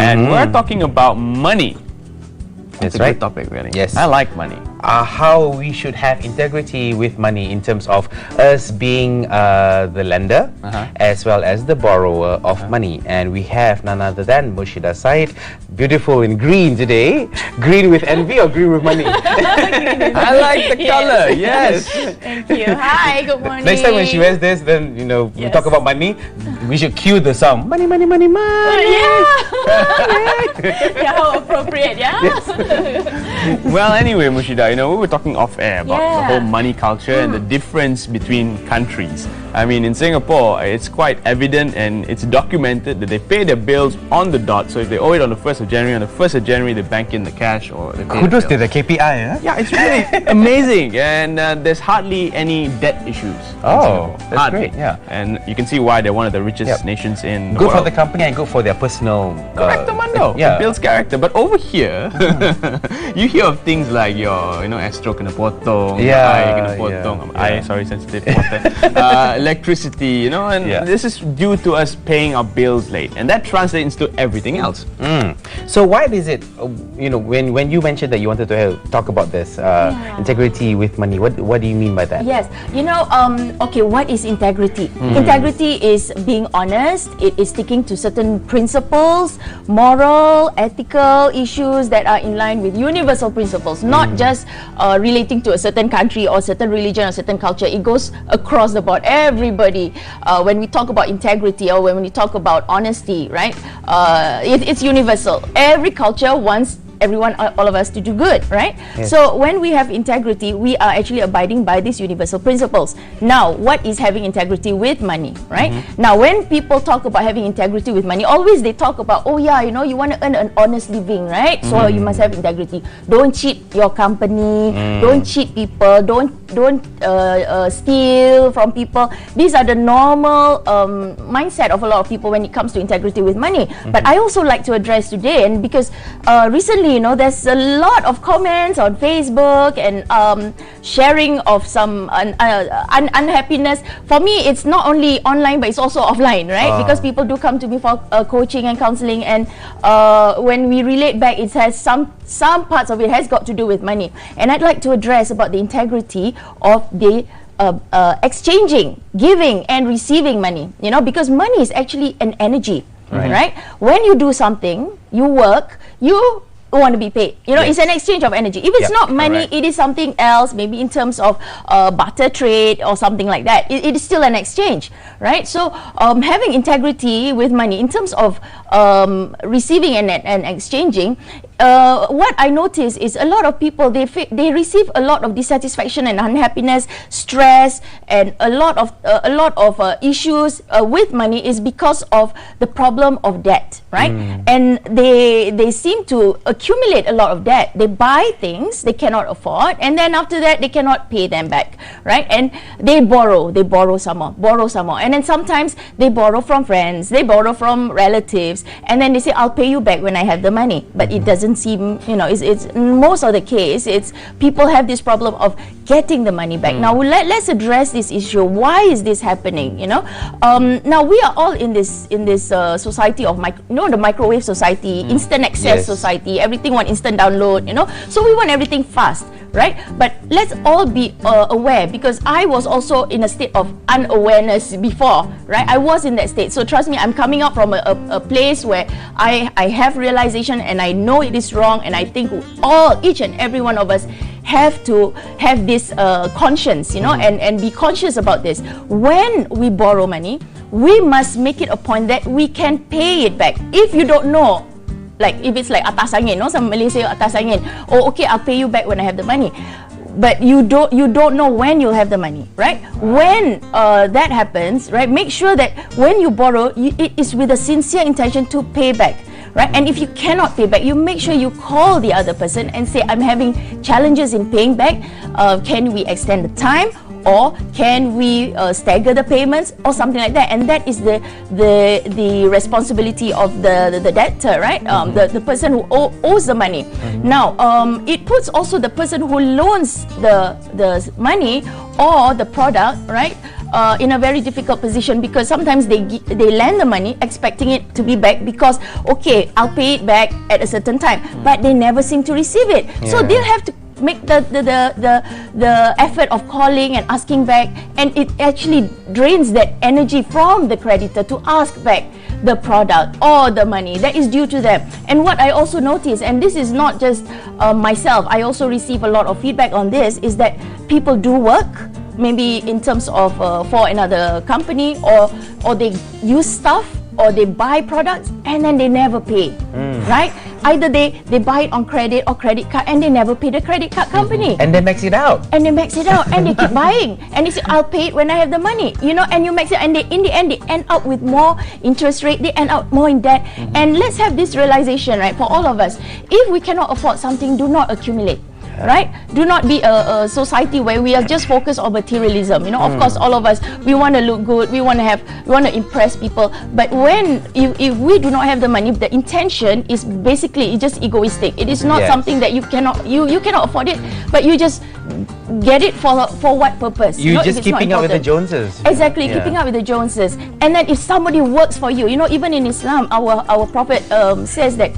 and we're talking about money. That's It's a right. good topic, really. Yes. I like money. How we should have integrity with money in terms of us being the lender as well as the borrower of money. And we have none other than Mushida Said, beautiful in green today. Green with envy or green with money? I like the color, yes. Thank you. Hi, good morning. Next time when she wears this, then we Yes. talk about money. We should cue the song. Money, money, money, money. Yeah, how appropriate, yeah? Well, anyway, Mushida, we were talking off air about the Yeah. whole money culture and the difference between countries. I mean, in Singapore, it's quite evident and it's documented that they pay their bills on the dot. So if they owe it on the 1st of January, on the 1st of January, they bank in the cash or they pay Kudos the to bill. the KPI, huh? Yeah, it's really amazing, and there's hardly any debt issues. in Oh, Singapore. that's Hardly. great, yeah. And you can see why they're one of the richest Yep. nations in the Good for world. the company and good for their personal. Correct, Mando. Yeah. It builds character. But over here, you hear of things like your, astro kena potong, Yeah, eye kena potong, yeah. eye, sorry, sensitive water, electricity, and Yeah. this is due to us paying our bills late, and that translates into everything else. So why is it, when you mentioned that you wanted to talk about this integrity with money, what do you mean by that? Yes, okay, what is integrity? Integrity is being honest. It is sticking to certain principles, moral, ethical issues that are in line with universal principles, not just relating to a certain country or certain religion or certain culture. It goes across the board, everybody. When we talk about integrity or when we talk about honesty, right? It's universal. Every culture wants everyone, all of us to do good, right? Yes. So when we have integrity, we are actually abiding by these universal principles. Now, what is having integrity with money, right? Now, when people talk about having integrity with money, always they talk about, oh yeah, you want to earn an honest living, right? So you must have integrity. Don't cheat your company. Don't cheat people. Don't steal from people. These are the normal mindset of a lot of people when it comes to integrity with money. But I also like to address today, and because recently, there's a lot of comments on Facebook and sharing of some unhappiness. For me, it's not only online, but it's also offline, right? Because people do come to me for coaching and counseling, and when we relate back, it has some parts of it has got to do with money. And I'd like to address about the integrity of the exchanging, giving and receiving money, because money is actually an energy, right? When you do something, you work, you want to be paid. It's an exchange of energy. If it's not money, it is something else, maybe in terms of barter trade or something like that. It is still an exchange, right? So having integrity with money in terms of receiving and exchanging, what I notice is a lot of people, they receive a lot of dissatisfaction and unhappiness, stress, and a lot of issues with money is because of the problem of debt, right? And they seem to accumulate a lot of debt. They buy things they cannot afford, and then after that they cannot pay them back, right? And they borrow some more, and then sometimes they borrow from friends, they borrow from relatives, and then they say, I'll pay you back when I have the money. But it doesn't seem, it's most of the case, it's people have this problem of getting the money back. Now let's address this issue. Why is this happening? Now we are all in this society of the microwave society, instant access society. Everything want instant download. So we want everything fast, right? But let's all be aware, because I was also in a state of unawareness before, right? I was in that state. So trust me, I'm coming out from a place where I have realization and I know it is wrong, and I think each and every one of us have to have this conscience, and be conscious about this. When we borrow money, we must make it a point that we can pay it back. If you don't know, like if it's like atas angin, some Malay say atas angin, okay, I'll pay you back when I have the money. But you don't know when you'll have the money, right? When that happens, right, make sure that when you borrow, it is with a sincere intention to pay back, right? And if you cannot pay back, you make sure you call the other person and say, I'm having challenges in paying back. Can we extend the time? Or can we stagger the payments or something like that? And that is the responsibility of the debtor, right? The person who owes the money. Now, it puts also the person who loans the money or the product, right, in a very difficult position, because sometimes they lend the money expecting it to be back, because okay, I'll pay it back at a certain time, but they never seem to receive it. So they'll have to make the effort of calling and asking back, and it actually drains that energy from the creditor to ask back the product or the money that is due to them. And what I also notice, and this is not just myself, I also receive a lot of feedback on this, is that people do work maybe in terms of for another company, or they use stuff, or they buy products and then they never pay, right? Either they buy it on credit or credit card and they never pay the credit card company. And they max it out. And they max it out and they keep buying. And they say, I'll pay it when I have the money, you know, and you max it, and they, in the end, they end up with more interest rate, they end up more in debt. And let's have this realization, right, for all of us. If we cannot afford something, do not accumulate. Right? Do not be a society where we are just focused on materialism. You know, of course, all of us, we want to look good, we want to impress people. But when if we do not have the money, the intention is basically just egoistic. It is not something that you cannot afford it, but you just get it for what purpose? You're just keeping up with the Joneses. Exactly, keeping up with the Joneses. And then if somebody works for you, you know, even in Islam, our Prophet says that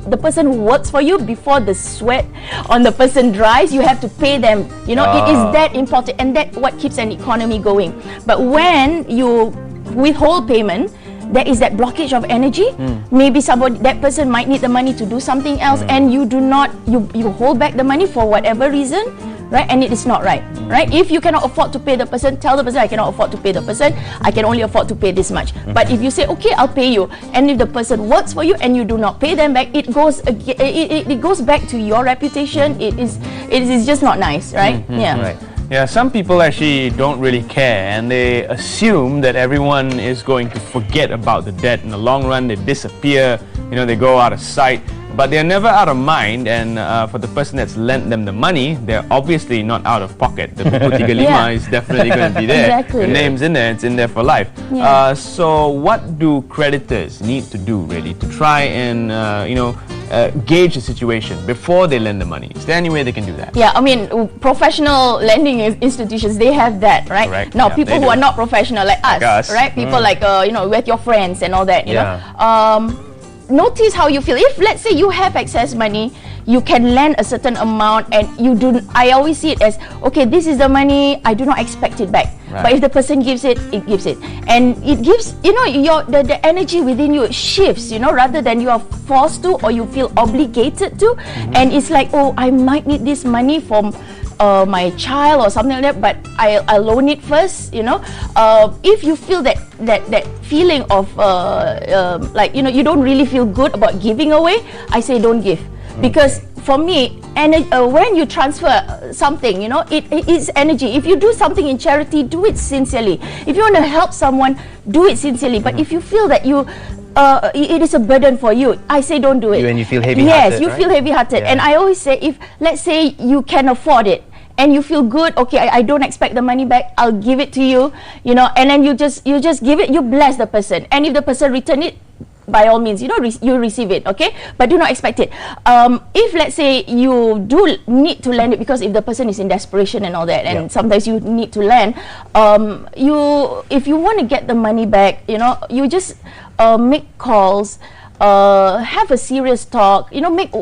the person who works for you, before the sweat on the person dries, you have to pay them. You know, it is that important, and that what keeps an economy going. But when you withhold payment, there is that blockage of energy. Maybe that person might need the money to do something else, and you do not, you hold back the money for whatever reason, right? And it is not right, right? If you cannot afford to pay the person, tell the person, I cannot afford to pay the person, I can only afford to pay this much. But if you say, okay, I'll pay you, and if the person works for you and you do not pay them back, it goes back to your reputation. It is just not nice, right? Right. Yeah, some people actually don't really care, and they assume that everyone is going to forget about the debt. In the long run, they disappear, you know, they go out of sight. But they're never out of mind, and for the person that's lent them the money, they're obviously not out of pocket. The buku 35 is definitely going to be there. Exactly. The name's in there, it's in there for life. So what do creditors need to do really to try and, gauge the situation before they lend the money? Is there any way they can do that? Yeah, I mean, professional lending institutions, they have that, right? Correct. Now, Yeah, people who are not professional like us, right? People like, with your friends and all that, you know. Notice how you feel. If let's say you have excess money, you can lend a certain amount, and I always see it as, okay, this is the money, I do not expect it back. Right. But if the person gives it, it gives it. And it gives, you know, the energy within you, it shifts, you know, rather than you are forced to, or you feel obligated to. And it's like, oh, I might need this money from my child or something like that, but I'll loan it first, you know. If you feel that feeling of like, you know, you don't really feel good about giving away, I say don't give. Because for me, when you transfer something, you know, it is energy. If you do something in charity, do it sincerely. If you want to help someone, do it sincerely. But if you feel that it is a burden for you, I say don't do it. When you feel heavy-hearted, yes, you feel heavy-hearted. And I always say, if let's say you can afford it and you feel good, okay, I don't expect the money back, I'll give it to you, you know, and then you just give it, you bless the person. And if the person return it, by all means, you know, you receive it, okay? But do not expect it. If let's say you do need to lend it, because if the person is in desperation and all that, and sometimes you need to lend, if you want to get the money back, you know, you just make calls, have a serious talk, you know, meet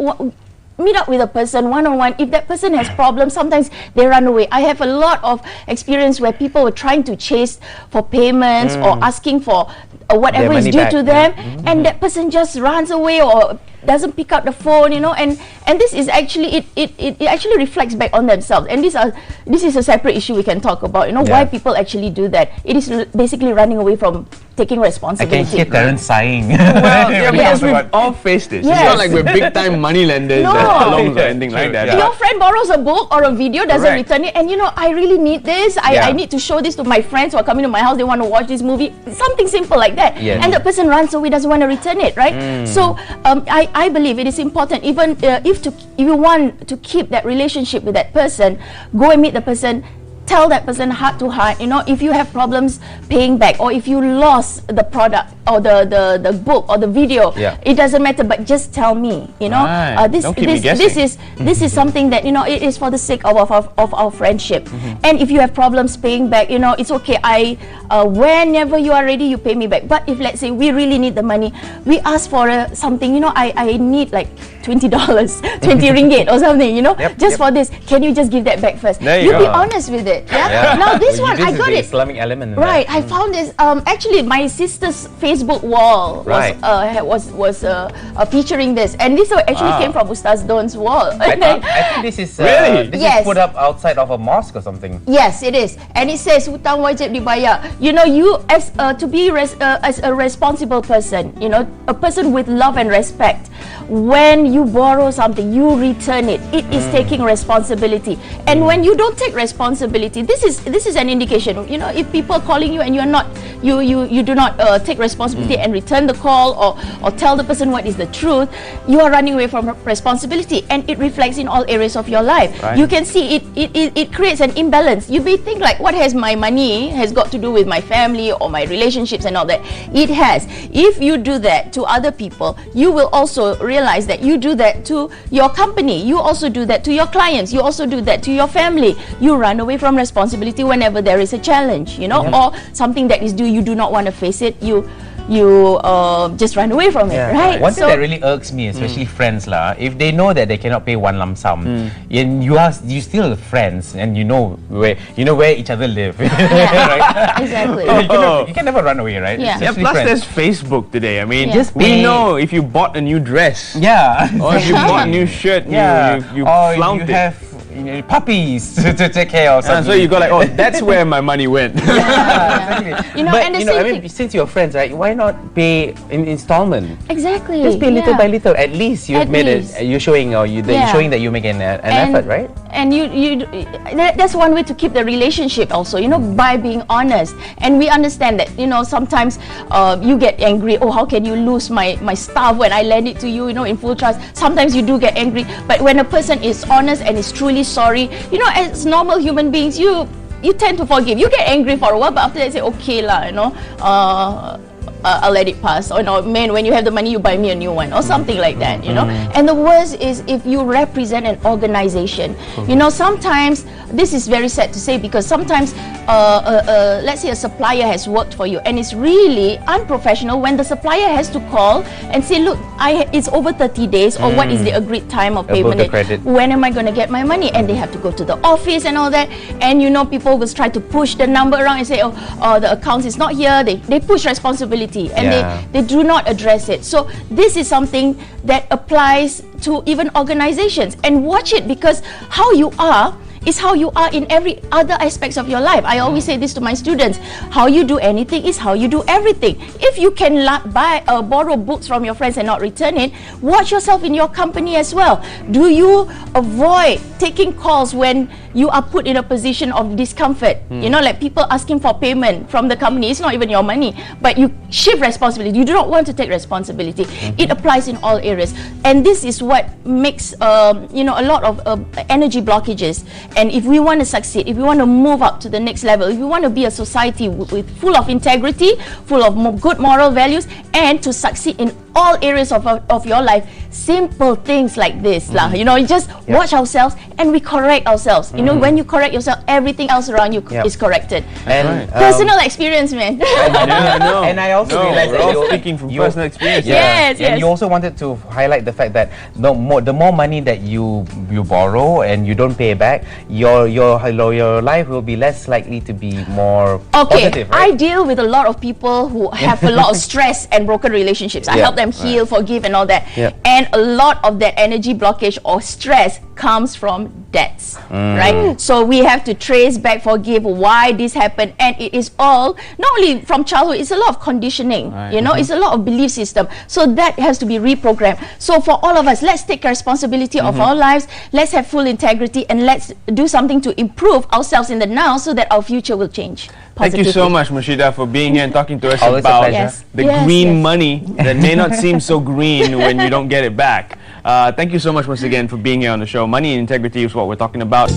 up with a person one-on-one. If that person has problems, sometimes they run away. I have a lot of experience where people were trying to chase for payments or asking for whatever is due to them, and that person just runs away or doesn't pick up the phone, you know, and this is actually it actually reflects back on themselves. And this is a separate issue we can talk about, you know, why people actually do that. It is basically running away from taking responsibility. I can hear Terence sighing. Well, because we've all faced this. It's not like we're big-time money lenders that loans or anything like that. Your friend borrows a book or a video, doesn't return it, and you know, I really need this. I need to show this to my friends who are coming to my house. They want to watch this movie. Something simple like that. And the person runs away, doesn't want to return it, right? So I believe it is important, even if you want to keep that relationship with that person, go and meet the person. tell that person heart to heart, if you have problems paying back, or if you lost the product or the book or the video, it doesn't matter, but just tell me, Right. Don't keep me guessing. this is something that, it is for the sake of our friendship. And if you have problems paying back, it's okay. Whenever you are ready, you pay me back. But if, let's say, we really need the money, we ask for something, I need like $20, 20 ringgit or something, just for this. Can you just give that back first? There you Be go. honest with it. Yeah. Now this one, I got the it. Islamic element in Right, that. I found this. Actually, my sister's Facebook wall Right. was featuring this, and this actually came from Ustaz Don's wall. I think this is Really? this Yes. is put up outside of a mosque or something. Yes, it is, and it says hutang wajib dibayar. You as to be as a responsible person, a person with love and respect. When you borrow something, you return it. It is taking responsibility, and when you don't take responsibility, this is an indication. If people are calling you and you're not, you do not take responsibility and return the call, or tell the person what is the truth, you are running away from responsibility, and it reflects in all areas of your life. Right. You can see it creates an imbalance. You may think like, what has my money has got to do with my family or my relationships and all that? It has. If you do that to other people, you will also realize that you do that to your company. You also do that to your clients. You also do that to your family. You run away from responsibility whenever there is a challenge, or something that is due. You do not want to face it. You just run away from it, right? One thing that really irks me, especially friends lah, if they know that they cannot pay one lump sum, and you still friends, and you know where each other live, right? Exactly. You can never run away, right? Yeah. Yeah, Especially plus friends. there's Facebook today. I mean, Just we pay. know if you bought a new dress, Yeah. or if you bought a new shirt, you or flount you it. have puppies to take care of. And so you go like, oh, that's where my money went. Exactly. But and the same thing. since you're friends, right? Why not pay in installment? Exactly. Just pay little yeah. by little. At least you've At made least. it. You're showing, you're showing that you make an effort, right? And that's one way to keep the relationship also, by being honest. And we understand that, sometimes you get angry. Oh, how can you lose my stuff when I lend it to you, in full trust? Sometimes you do get angry. But when a person is honest and is truly sorry, as normal human beings, you tend to forgive. You get angry for a while, but after that, you say, okay lah, I'll let it pass. Or man, when you have the money, you buy me a new one, or something like that, And the worst is if you represent an organization. Sometimes, this is very sad to say, because sometimes, let's say a supplier has worked for you, and it's really unprofessional when the supplier has to call and say, look, it's over 30 days, or what is the agreed time of payment? the credit. When am I going to get my money? And they have to go to the office and all that. And people will try to push the number around and say, the accounts is not here. They push responsibility, and they do not address it. So this is something that applies to even organizations. And watch it, because how you are is how you are in every other aspects of your life. I always say this to my students: how you do anything is how you do everything. If you can borrow books from your friends and not return it, watch yourself in your company as well. Do you avoid taking calls when you are put in a position of discomfort? Like people asking for payment from the company. It's not even your money, but you shift responsibility. You do not want to take responsibility. It applies in all areas, and this is what makes a lot of energy blockages. And if we want to succeed, if we want to move up to the next level, if we want to be a society with full of integrity, full of good moral values, and to succeed in all areas of your life, simple things like this lah. You just watch ourselves and we correct ourselves. When you correct yourself, everything else around you is corrected. And Personal experience, man. Yeah, I know. And I also No, realized we're that all speaking from personal experience. Yes, And yes. you also wanted to highlight the fact that the more money that you borrow and you don't pay back, your life will be less likely to be more positive, I right? deal with a lot of people who have a lot of stress and broken relationships. I help them heal, forgive, and all that. And a lot of that energy blockage or stress comes from debts, right? So we have to trace back, forgive why this happened, and it is all not only from childhood. It's a lot of conditioning. It's a lot of belief system. So that has to be reprogrammed. So for all of us, let's take responsibility of our lives. Let's have full integrity, and let's do something to improve ourselves in the now, so that our future will change. Thank you so positively. much, Mushida, for being here and talking to us Always a about pleasure. Yes. the Yes, green yes. money that may not seem so green when you don't get it back. Thank you so much once again for being here on the show. Money and integrity is what we're talking about.